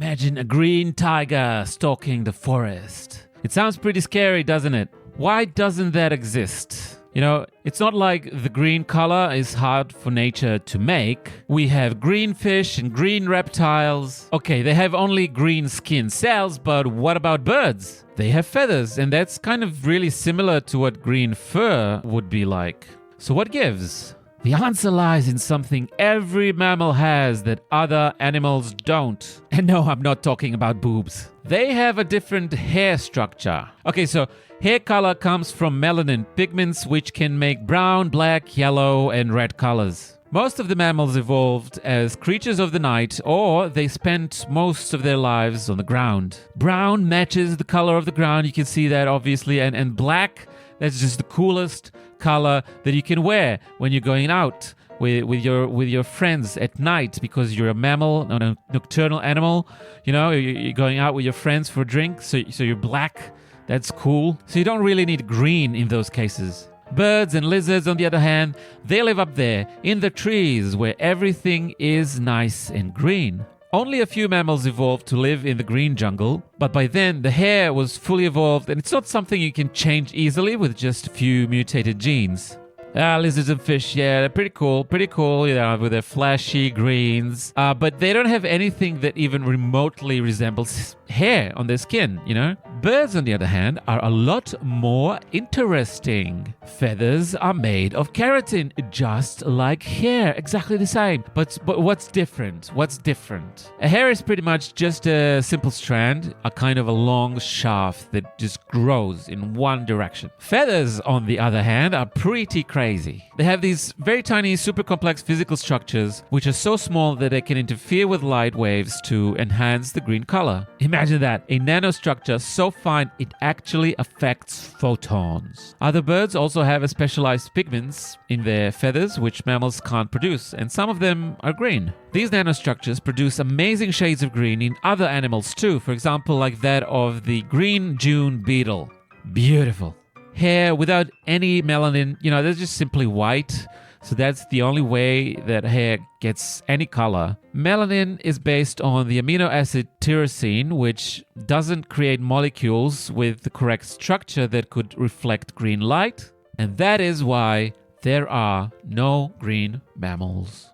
Imagine a green tiger stalking the forest. It sounds pretty scary, doesn't it? Why doesn't that exist? It's not like the green color is hard for nature to make. We have green fish and green reptiles. Okay, they have only green skin cells, but what about birds? They have feathers, and that's kind of really similar to what green fur would be like. So what gives? The answer lies in something every mammal has that other animals don't. And no, I'm not talking about boobs. They have a different hair structure. Okay, so hair color comes from melanin pigments, which can make brown, black, yellow, and red colors. Most of the mammals evolved as creatures of the night, or they spent most of their lives on the ground. Brown matches the color of the ground, you can see that obviously, and black, that's just the coolest color that you can wear when you're going out with your friends at night, because you're a mammal, not a nocturnal animal. You're going out with your friends for a drink, so you're black. That's cool. So you don't really need green in those cases. Birds and lizards, on the other hand, they live up there in the trees where everything is nice and green. Only a few mammals evolved to live in the green jungle, but by then the hair was fully evolved, and it's not something you can change easily with just a few mutated genes. Lizards and fish, yeah, they're pretty cool, with their flashy greens, but they don't have anything that even remotely resembles hair on their skin, Birds, on the other hand, are a lot more interesting. Feathers are made of keratin, just like hair, exactly the same. But what's different? A hair is pretty much just a simple strand, a kind of a long shaft that just grows in one direction. Feathers, on the other hand, are pretty crazy. They have these very tiny, super complex physical structures, which are so small that they can interfere with light waves to enhance the green color. Imagine that, a nanostructure so fine it actually affects photons. Other birds also have specialized pigments in their feathers which mammals can't produce, and some of them are green. These nanostructures produce amazing shades of green in other animals too, for example like that of the green June beetle. Beautiful. Hair without any melanin, they're just simply white. So that's the only way that hair gets any color. Melanin is based on the amino acid tyrosine, which doesn't create molecules with the correct structure that could reflect green light. And that is why there are no green mammals.